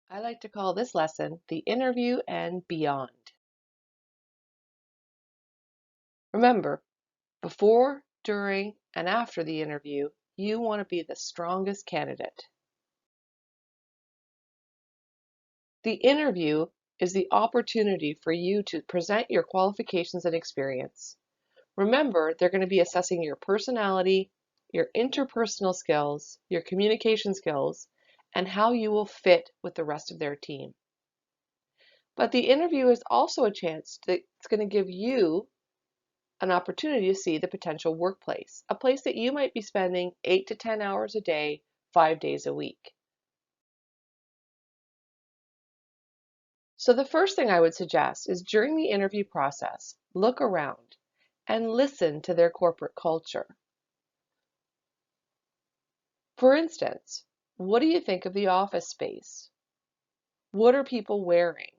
I like to call this lesson the interview and beyond. Remember, before, during, and after the interview, you want to be the strongest candidate. The interview is the opportunity for you to present your qualifications and experience. Remember, they're going to be assessing your personality, your interpersonal skills, your communication skills, and how you will fit with the rest of their team. But the interview is also a chance that's going to give you an opportunity to see the potential workplace, a place that you might be spending 8 to 10 hours a day, 5 days a week. So the first thing I would suggest is during the interview process, look around and listen to their corporate culture. For instance, what do you think of the office space? What are people wearing?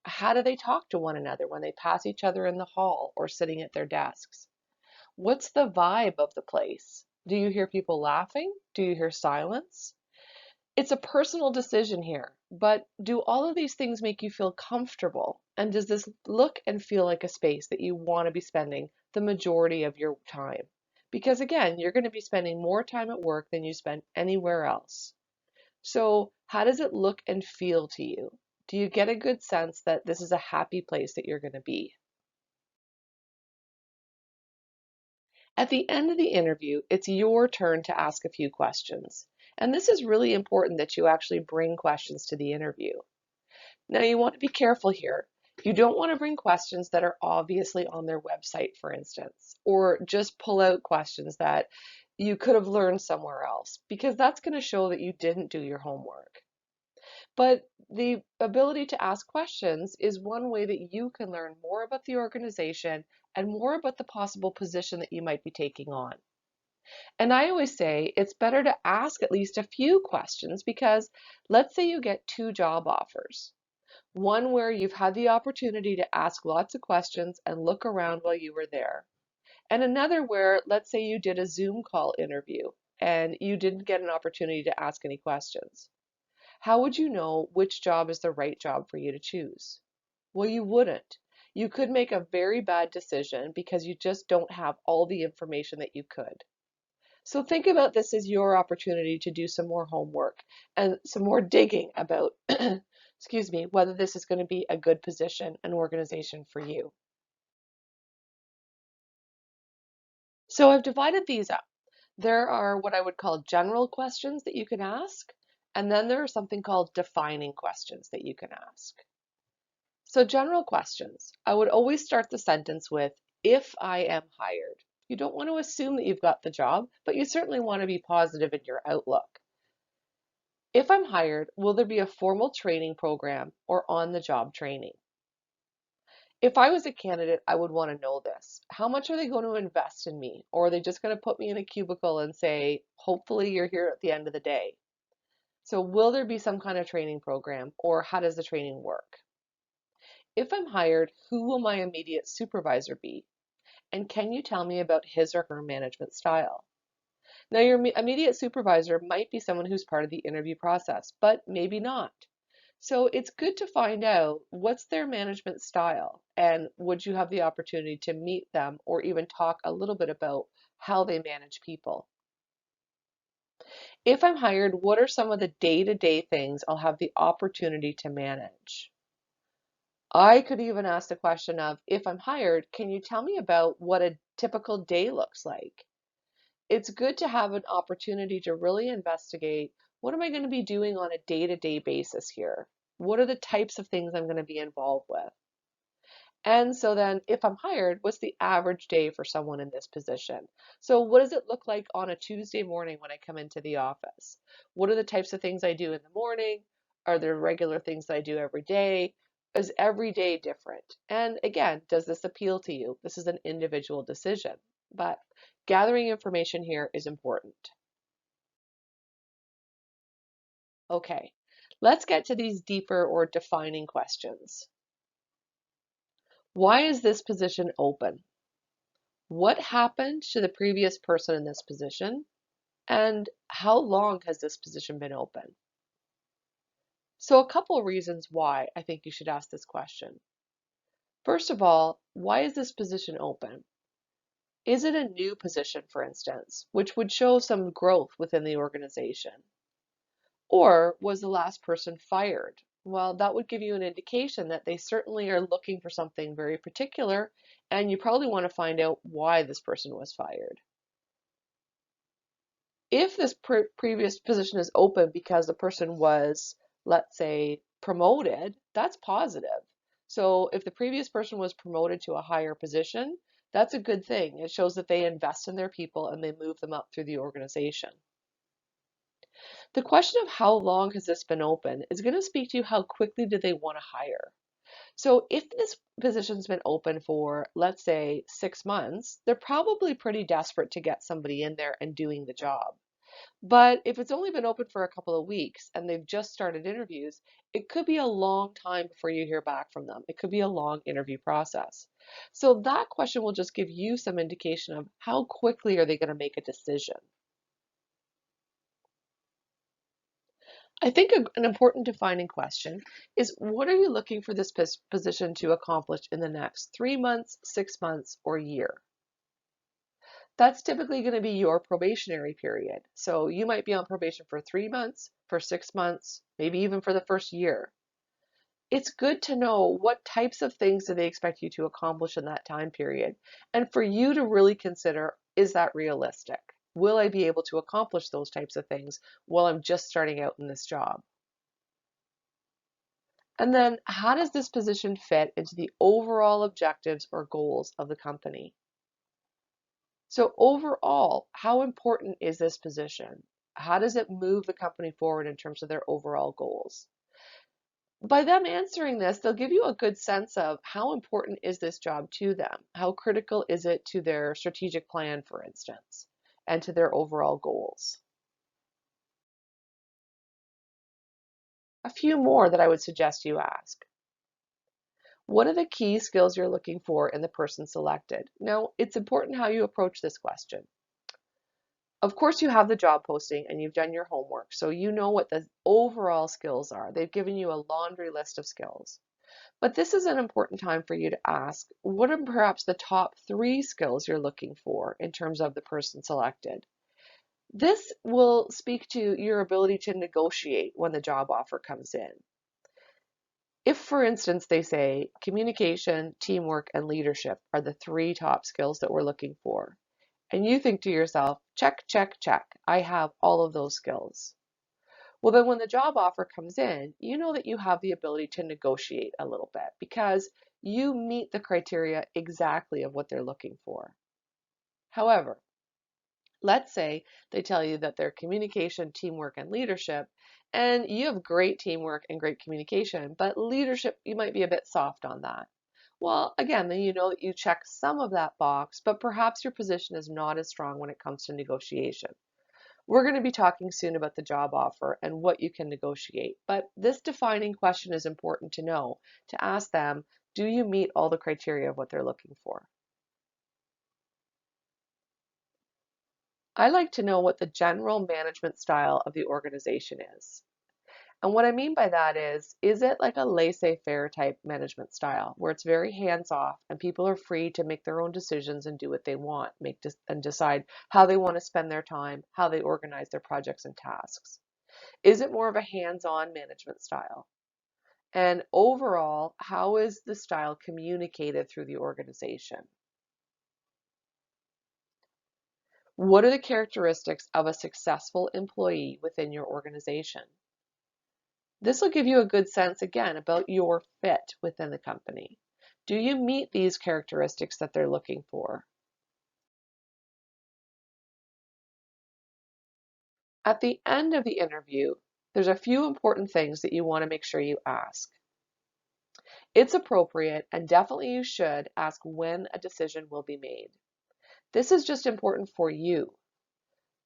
How do they talk to one another when they pass each other in the hall or sitting at their desks? What's the vibe of the place? Do you hear people laughing? Do you hear silence? It's a personal decision here, but do all of these things make you feel comfortable? And does this look and feel like a space that you want to be spending the majority of your time? Because again, you're going to be spending more time at work than you spend anywhere else. So, how does it look and feel to you? Do you get a good sense that this is a happy place that you're going to be? At the end of the interview, it's your turn to ask a few questions. And this is really important that you actually bring questions to the interview. Now, you want to be careful here. You don't want to bring questions that are obviously on their website, for instance, or just pull out questions that you could have learned somewhere else, because that's going to show that you didn't do your homework. But the ability to ask questions is one way that you can learn more about the organization and more about the possible position that you might be taking on. And I always say it's better to ask at least a few questions because let's say you get two job offers. One where you've had the opportunity to ask lots of questions and look around while you were there. And another where, let's say you did a Zoom call interview and you didn't get an opportunity to ask any questions. How would you know which job is the right job for you to choose? Well, you wouldn't. You could make a very bad decision because you just don't have all the information that you could. So think about this as your opportunity to do some more homework and some more digging about, excuse me, whether this is going to be a good position and organization for you. So I've divided these up. There are what I would call general questions that you can ask, and then there are something called defining questions that you can ask. So general questions, I would always start the sentence with, if I am hired. You don't want to assume that you've got the job, but you certainly want to be positive in your outlook. If I'm hired, will there be a formal training program or on-the-job training? If I was a candidate, I would want to know this. How much are they going to invest in me? Or are they just going to put me in a cubicle and say, hopefully you're here at the end of the day? So will there be some kind of training program or how does the training work? If I'm hired, who will my immediate supervisor be? And can you tell me about his or her management style? Now, your immediate supervisor might be someone who's part of the interview process, but maybe not. So it's good to find out what's their management style and would you have the opportunity to meet them or even talk a little bit about how they manage people. If I'm hired, what are some of the day-to-day things I'll have the opportunity to manage? I could even ask the question of, if I'm hired, can you tell me about what a typical day looks like? It's good to have an opportunity to really investigate, what am I going to be doing on a day-to-day basis here? What are the types of things I'm going to be involved with? And so then if I'm hired, what's the average day for someone in this position? So what does it look like on a Tuesday morning when I come into the office? What are the types of things I do in the morning? Are there regular things that I do every day? Is every day different? And again, does this appeal to you? This is an individual decision, but gathering information here is important. Okay, let's get to these deeper or defining questions. Why is this position open? What happened to the previous person in this position? And how long has this position been open? So a couple of reasons why I think you should ask this question. First of all, why is this position open? Is it a new position, for instance, which would show some growth within the organization? Or was the last person fired? Well, that would give you an indication that they certainly are looking for something very particular, and you probably want to find out why this person was fired. If this previous position is open because the person was, let's say, promoted, that's positive. So if the previous person was promoted to a higher position, that's a good thing. It shows that they invest in their people and they move them up through the organization. The question of how long has this been open is going to speak to you how quickly do they want to hire. So if this position's been open for, let's say, 6 months, they're probably pretty desperate to get somebody in there and doing the job. But if it's only been open for a couple of weeks and they've just started interviews, it could be a long time before you hear back from them. It could be a long interview process. So that question will just give you some indication of how quickly are they going to make a decision. I think an important defining question is what are you looking for this position to accomplish in the next 3 months, 6 months, or year? That's typically going to be your probationary period. So you might be on probation for 3 months, for 6 months, maybe even for the first year. It's good to know what types of things do they expect you to accomplish in that time period, and for you to really consider, is that realistic? Will I be able to accomplish those types of things while I'm just starting out in this job? And then how does this position fit into the overall objectives or goals of the company? So overall, how important is this position? How does it move the company forward in terms of their overall goals? By them answering this, they'll give you a good sense of how important is this job to them? How critical is it to their strategic plan, for instance, and to their overall goals? A few more that I would suggest you ask. What are the key skills you're looking for in the person selected? Now, it's important how you approach this question. Of course, you have the job posting and you've done your homework, so you know what the overall skills are. They've given you a laundry list of skills. But this is an important time for you to ask, what are perhaps the top 3 skills you're looking for in terms of the person selected? This will speak to your ability to negotiate when the job offer comes in. If, for instance, they say communication, teamwork, and leadership are the 3 top skills that we're looking for, and you think to yourself, check, check, check, I have all of those skills. Well, then when the job offer comes in, you know that you have the ability to negotiate a little bit because you meet the criteria exactly of what they're looking for. However, let's say they tell you that their communication, teamwork, and leadership, and you have great teamwork and great communication, but leadership, you might be a bit soft on that. Well, again, then you know that you check some of that box, but perhaps your position is not as strong when it comes to negotiation. We're going to be talking soon about the job offer and what you can negotiate, but this defining question is important to know, to ask them, do you meet all the criteria of what they're looking for? I like to know what the general management style of the organization is. And what I mean by that is it like a laissez-faire type management style where it's very hands-off and people are free to make their own decisions and do what they want, and decide how they want to spend their time, how they organize their projects and tasks? Is it more of a hands-on management style? And overall, how is the style communicated through the organization? What are the characteristics of a successful employee within your organization? This will give you a good sense, again, about your fit within the company. Do you meet these characteristics that they're looking for? At the end of the interview, there's a few important things that you want to make sure you ask. It's appropriate, and definitely you should ask when a decision will be made. This is just important for you.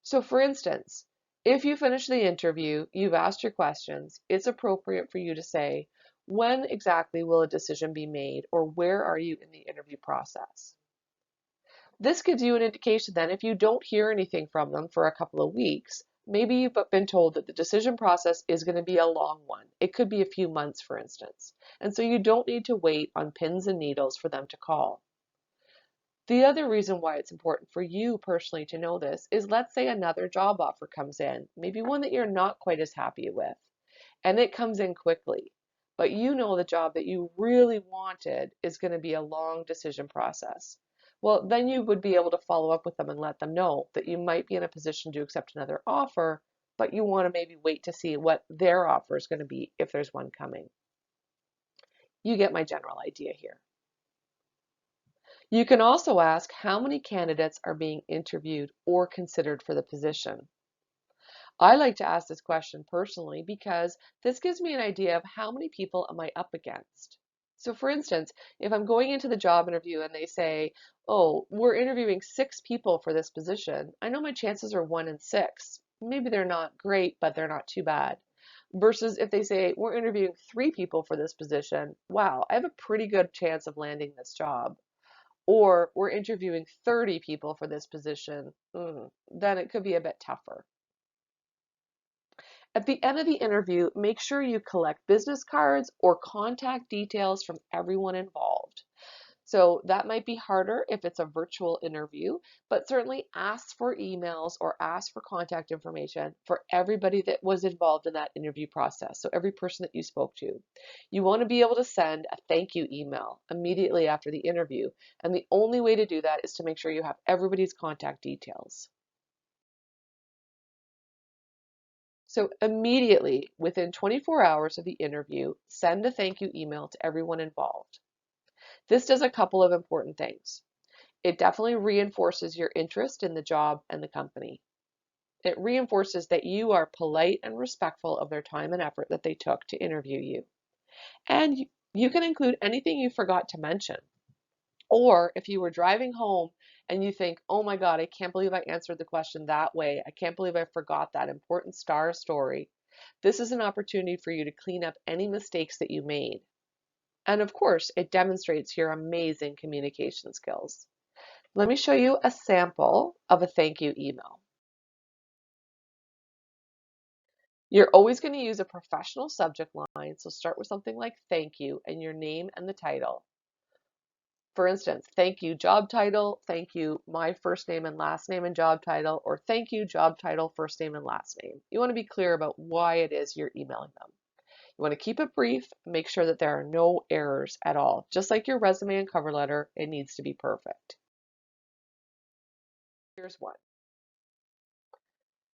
So for instance, if you finish the interview, you've asked your questions, it's appropriate for you to say, when exactly will a decision be made, or where are you in the interview process? This gives you an indication that if you don't hear anything from them for a couple of weeks, Maybe you've been told that the decision process is going to be a long one. It could be a few months, for instance. And so you don't need to wait on pins and needles for them to call. The other reason why it's important for you personally to know this is, let's say another job offer comes in, maybe one that you're not quite as happy with, and it comes in quickly. But you know the job that you really wanted is going to be a long decision process. Well, then you would be able to follow up with them and let them know that you might be in a position to accept another offer, but you want to maybe wait to see what their offer is going to be if there's one coming. You get my general idea here. You can also ask how many candidates are being interviewed or considered for the position. I like to ask this question personally because this gives me an idea of how many people am I up against. So for instance, if I'm going into the job interview and they say, oh, we're interviewing 6 people for this position, I know my chances are 1 in 6. Maybe they're not great, but they're not too bad. Versus if they say, we're interviewing 3 people for this position, wow, I have a pretty good chance of landing this job. Or we're interviewing 30 people for this position, then it could be a bit tougher. At the end of the interview, make sure you collect business cards or contact details from everyone involved. So that might be harder if it's a virtual interview, but certainly ask for emails or ask for contact information for everybody that was involved in that interview process. So every person that you spoke to. You want to be able to send a thank you email immediately after the interview. And the only way to do that is to make sure you have everybody's contact details. So immediately, within 24 hours of the interview, send a thank you email to everyone involved. This does a couple of important things. It definitely reinforces your interest in the job and the company. It reinforces that you are polite and respectful of their time and effort that they took to interview you. And you can include anything you forgot to mention. Or if you were driving home and you think, oh my God, I can't believe I answered the question that way. I can't believe I forgot that important star story. This is an opportunity for you to clean up any mistakes that you made. And of course, it demonstrates your amazing communication skills. Let me show you a sample of a thank you email. You're always going to use a professional subject line, so start with something like thank you and your name and the title. For instance, thank you job title, thank you my first name and last name and job title, or thank you job title, first name and last name. You want to be clear about why it is you're emailing them. You want to keep it brief, make sure that there are no errors at all. Just like your resume and cover letter, it needs to be perfect. Here's one.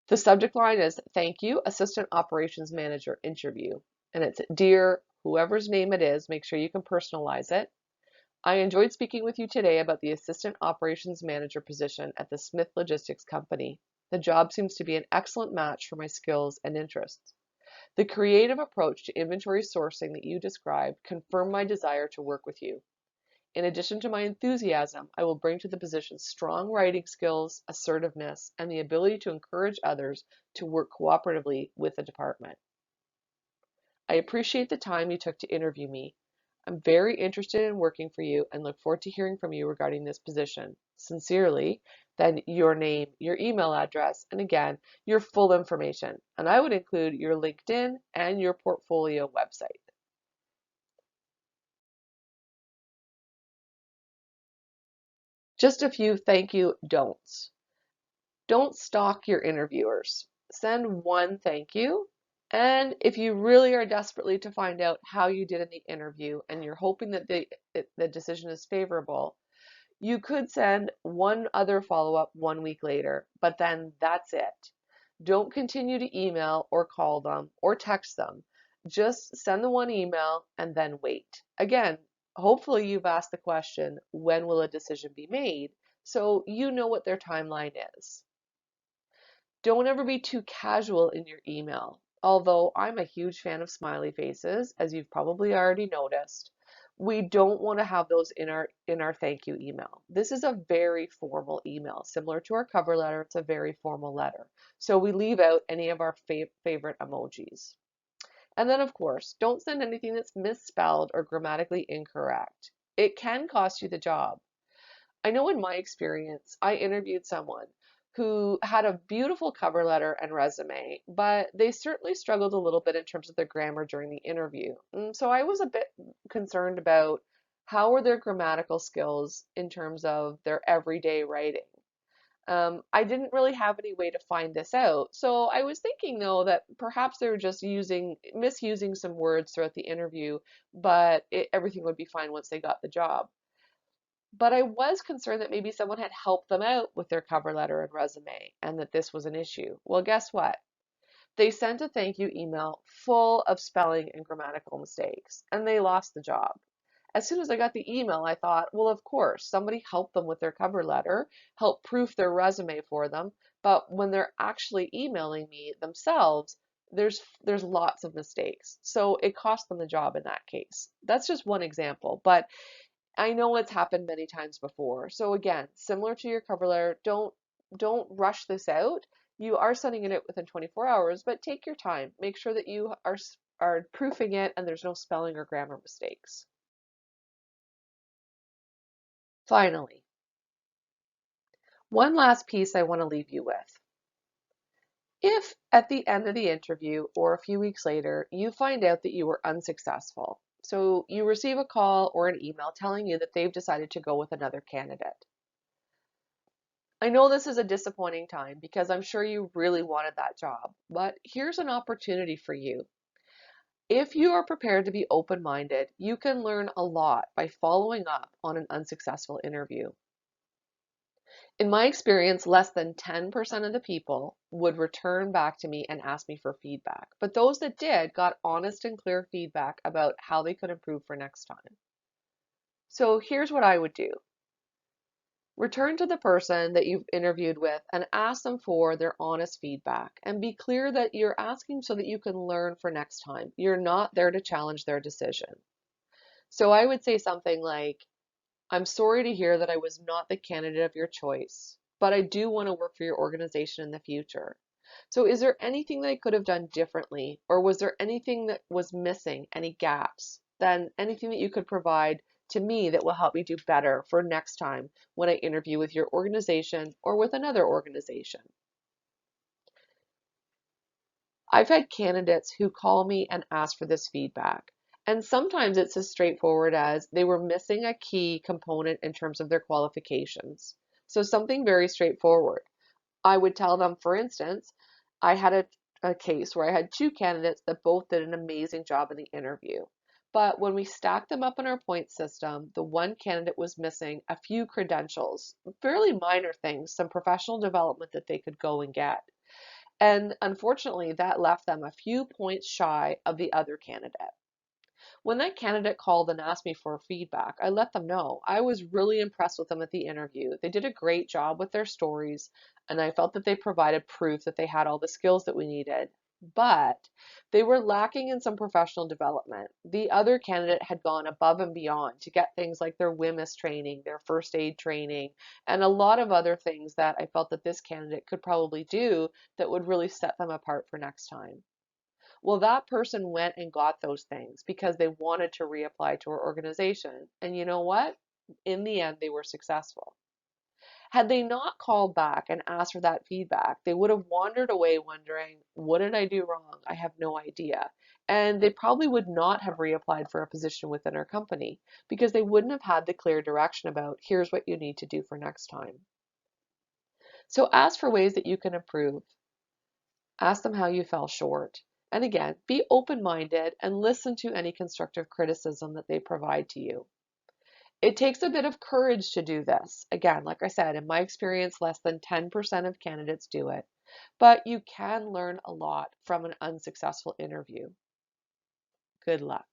The subject line is thank you, Assistant Operations Manager interview. And it's dear whoever's name it is, make sure you can personalize it. I enjoyed speaking with you today about the Assistant Operations Manager position at the Smith Logistics Company. The job seems to be an excellent match for my skills and interests. The creative approach to inventory sourcing that you described confirmed my desire to work with you. In addition to my enthusiasm, I will bring to the position strong writing skills, assertiveness, and the ability to encourage others to work cooperatively with the department. I appreciate the time you took to interview me. I'm very interested in working for you and look forward to hearing from you regarding this position. Sincerely, then your name, your email address, and again, your full information. And I would include your LinkedIn and your portfolio website. Just a few thank you don'ts. Don't stalk your interviewers. Send one thank you. And if you really are desperately to find out how you did in the interview and you're hoping that the decision is favorable, you could send one other follow-up 1 week later, but then that's it. Don't continue to email or call them or text them. Just send the one email and then wait. Again, hopefully you've asked the question, when will a decision be made? So you know what their timeline is. Don't ever be too casual in your email. Although I'm a huge fan of smiley faces, as you've probably already noticed, we don't want to have those in our thank you email. This is a very formal email, similar to our cover letter. It's a very formal letter. So we leave out any of our favorite emojis. And then of course, don't send anything that's misspelled or grammatically incorrect. It can cost you the job. I know in my experience, I interviewed someone who had a beautiful cover letter and resume, but they certainly struggled a little bit in terms of their grammar during the interview. So I was a bit concerned about how were their grammatical skills in terms of their everyday writing. I didn't really have any way to find this out. So I was thinking though that perhaps they were just misusing some words throughout the interview, but everything would be fine once they got the job. But I was concerned that maybe someone had helped them out with their cover letter and resume and that this was an issue. Well, guess what? They sent a thank you email full of spelling and grammatical mistakes, and they lost the job. As soon as I got the email, I thought, well, of course, somebody helped them with their cover letter, helped proof their resume for them, but when they're actually emailing me themselves, there's lots of mistakes. So it cost them the job in that case. That's just one example, but I know it's happened many times before. So again, similar to your cover letter, don't rush this out. You are sending it out within 24 hours, but take your time. Make sure that you are proofing it and there's no spelling or grammar mistakes. Finally, one last piece I want to leave you with. If at the end of the interview or a few weeks later, you find out that you were unsuccessful, so you receive a call or an email telling you that they've decided to go with another candidate. I know this is a disappointing time because I'm sure you really wanted that job, but here's an opportunity for you. If you are prepared to be open-minded, you can learn a lot by following up on an unsuccessful interview. In my experience, less than 10% of the people would return back to me and ask me for feedback, but those that did got honest and clear feedback about how they could improve for next time. So here's what I would do. Return to the person that you've interviewed with and ask them for their honest feedback and be clear that you're asking so that you can learn for next time. You're not there to challenge their decision. So I would say something like, I'm sorry to hear that I was not the candidate of your choice, but I do want to work for your organization in the future. So is there anything that I could have done differently, or was there anything that was missing, any gaps, then anything that you could provide to me that will help me do better for next time when I interview with your organization or with another organization? I've had candidates who call me and ask for this feedback. And sometimes it's as straightforward as they were missing a key component in terms of their qualifications. So something very straightforward. I would tell them, for instance, I had a case where I had two candidates that both did an amazing job in the interview. But when we stacked them up in our point system, the one candidate was missing a few credentials, fairly minor things, some professional development that they could go and get. And unfortunately, that left them a few points shy of the other candidate. When that candidate called and asked me for feedback, I let them know I was really impressed with them at the interview. They did a great job with their stories, and I felt that they provided proof that they had all the skills that we needed. But they were lacking in some professional development. The other candidate had gone above and beyond to get things like their WMIS training, their first aid training, and a lot of other things that I felt that this candidate could probably do that would really set them apart for next time. Well, that person went and got those things because they wanted to reapply to our organization. And you know what? In the end, they were successful. Had they not called back and asked for that feedback, they would have wandered away wondering, what did I do wrong? I have no idea. And they probably would not have reapplied for a position within our company because they wouldn't have had the clear direction about here's what you need to do for next time. So ask for ways that you can improve. Ask them how you fell short. And again, be open-minded and listen to any constructive criticism that they provide to you. It takes a bit of courage to do this. Again, like I said, in my experience, less than 10% of candidates do it. But you can learn a lot from an unsuccessful interview. Good luck.